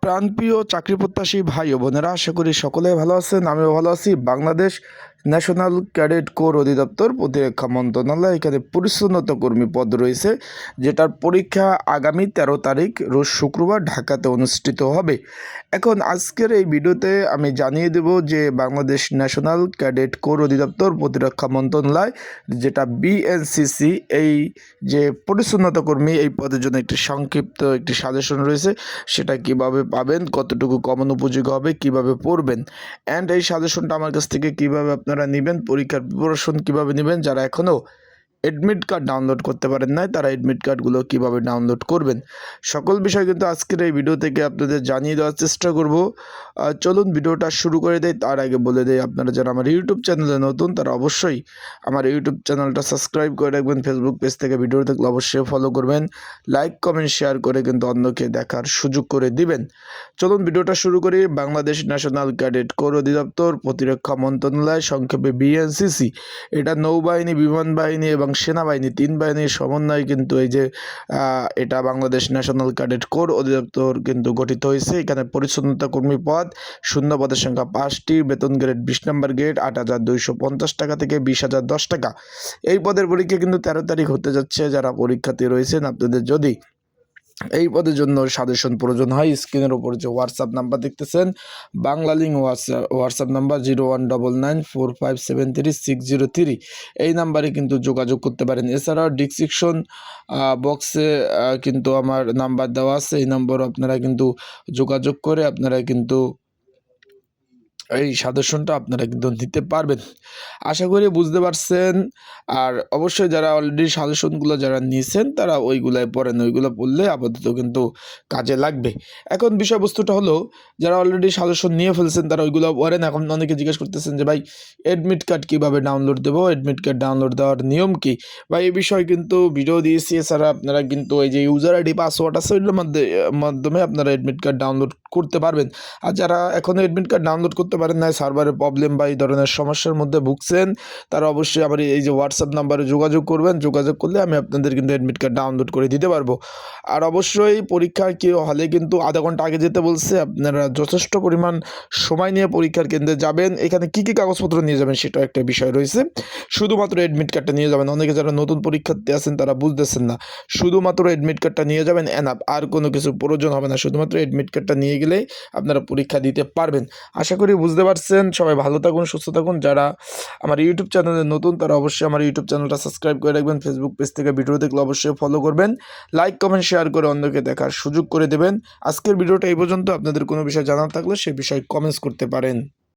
প্রাণপ্রিয় চাকরিপ্রত্যাশী ভাই ও বোনেরা, আশা করি সকলে ভালো আছেন। আমিও ভালো আছি। বাংলাদেশ ন্যাশনাল ক্যাডেট কোর অধিদপ্তর প্রতিরক্ষা মন্ত্রণালয় এখানে পরিচ্ছন্নতা কর্মী পদ রয়েছে, যেটার পরীক্ষা আগামী 13 তারিখ রোজ শুক্রবার ঢাকাতে অনুষ্ঠিত হবে। এখন আজকের এই ভিডিওতে আমি জানিয়ে দেব যে বাংলাদেশ ন্যাশনাল ক্যাডেট কোর অধিদপ্তর প্রতিরক্ষা মন্ত্রণালয়, যেটা বিএনসিসি, এই যে পরিচ্ছন্নতা কর্মী এই পদের জন্য একটি সংক্ষিপ্ত একটি সাজেশন রয়েছে। সেটা কিভাবে পাবেন, কতটুকু কমন উপযোগী হবে, কিভাবে পড়বেন, অ্যান্ড এই সাজেশনটা আমার কাছ থেকে কিভাবে আপনারা নেবেন, পরীক্ষার প্রিপারেশন কিভাবে নেবেন, যারা এখনও অ্যাডমিট কার্ড ডাউনলোড করতে পারেন নাই তারা অ্যাডমিট কার্ডগুলো কীভাবে ডাউনলোড করবেন, সকল বিষয় কিন্তু আজকের এই ভিডিও থেকে আপনাদের জানিয়ে দেওয়ার চেষ্টা করব। চলুন ভিডিওটা শুরু করে দেয়। তার আগে বলে দেয়, আপনারা যারা আমার ইউটিউব চ্যানেলে নতুন তারা অবশ্যই আমার ইউটিউব চ্যানেলটা সাবস্ক্রাইব করে রাখবেন। ফেসবুক পেজ থেকে ভিডিও দেখলে অবশ্যই ফলো করবেন, লাইক কমেন্ট শেয়ার করে কিন্তু অন্যকে দেখার সুযোগ করে দিবেন। চলুন ভিডিওটা শুরু করি। বাংলাদেশ ন্যাশনাল ক্যাডেট কোর অধিদপ্তর প্রতিরক্ষা মন্ত্রণালয়, সংক্ষেপে বিএনসিসি, এটা নৌবাহিনী, বিমান বাহিনী এবং সেনাবাহিনী, 3 বাহিনীর সমন্বয়ে কিন্তু এই যে এটা বাংলাদেশ ন্যাশনাল ক্যাডেট কোর অধিদপ্তর কিন্তু গঠিত হয়েছে। এখানে পরিচ্ছন্নতা কর্মী পদ, শূন্য পদের সংখ্যা 5টি, বেতন গ্রেড 20 নম্বর গ্রেড, 8,250 টাকা থেকে 20,010 টাকা। এই পদের পরীক্ষা কিন্তু 13 তারিখ হতে যাচ্ছে। যারা পরীক্ষার্থী রয়েছেন, আপনাদের যদি এই পদের জন্য সাজেশন প্রয়োজন হয়, স্ক্রিনের উপর যে হোয়াটসঅ্যাপ নাম্বার দেখতেছেন, বাংলা লিঙ্ক হোয়াটসঅ্যাপ নাম্বার 01994573 এই নাম্বারে কিন্তু যোগাযোগ করতে পারেন। এছাড়াও ডিসক্রিপশন বক্সে কিন্তু আমার নাম্বার দেওয়া আছে, এই নম্বর আপনারা কিন্তু যোগাযোগ করে আপনারা কিন্তু এই সাজেশনটা আপনারা কিন্তু নিতে পারবেন। আশা করি বুঝতে পারছেন। আর অবশ্যই যারা অলরেডি সাজেশনগুলো যারা নিয়েছেন তারা ওইগুলাই পড়েন, ওইগুলো পড়লে আপাতত কিন্তু কাজে লাগবে। এখন বিষয়বস্তুটা হলো, যারা অলরেডি সাজেশন নিয়ে ফেলছেন তারা ওইগুলো পড়েন। এখন অনেকে জিজ্ঞেস করতেছেন যে ভাই অ্যাডমিট কার্ড কীভাবে ডাউনলোড দেবো, অ্যাডমিট কার্ড ডাউনলোড দেওয়ার নিয়ম কী, বা এই বিষয়ে কিন্তু ভিডিও দিয়েছি। এছাড়া আপনারা কিন্তু এই যে ইউজার আইডি পাসওয়ার্ড আছে ওইটার মাধ্যমে আপনারা অ্যাডমিট কার্ড ডাউনলোড করতে পারবেন। আর যারা এখনও অ্যাডমিট কার্ড ডাউনলোড করতে পারেন না, সার্ভারের প্রবলেম বা এই ধরনের সমস্যার মধ্যে ভুগছেন, তারা অবশ্যই আমার এই যে হোয়াটসঅ্যাপ নাম্বারে যোগাযোগ করবেন। যোগাযোগ করলে আমি আপনাদের কিন্তু অ্যাডমিট কার্ড ডাউনলোড করে দিতে পারবো। আর অবশ্যই পরীক্ষার হলে কিন্তু আধা ঘন্টা আগে যেতে বলছে। আপনারা যথেষ্ট পরিমাণ সময় নিয়ে পরীক্ষার কেন্দ্রে যাবেন। এখানে কী কী কাগজপত্র নিয়ে যাবেন সেটাও একটা বিষয় রয়েছে। শুধুমাত্র অ্যাডমিট কার্ডটা নিয়ে যাবেন। অনেকে যারা নতুন পরীক্ষার্থী আছেন তারা বুঝতেছেন না, শুধুমাত্র অ্যাডমিট কার্ডটা নিয়ে যাবেন, এনাফ, আর কোনো কিছু প্রয়োজন হবে না। শুধুমাত্র অ্যাডমিট কার্ডটা নিয়ে গেলেই আপনারা পরীক্ষা দিতে পারবেন। আশা করি বুঝতে পারছেন। সবাই ভালো থাকুন, সুস্থ থাকুন। যারা আমার ইউটিউব চ্যানেলে নতুন তারা অবশ্যই আমার ইউটিউব চ্যানেলটা সাবস্ক্রাইব করে রাখবেন। ফেসবুক পেজ থেকে ভিডিও দেখলে অবশ্যই ফলো করবেন, লাইক কমেন্ট শেয়ার করে অন্যকে দেখার সুযোগ করে দেবেন। আজকের ভিডিওটা এই পর্যন্ত। আপনাদের কোনো বিষয় জানার থাকলে সে বিষয়ে কমেন্টস করতে পারেন।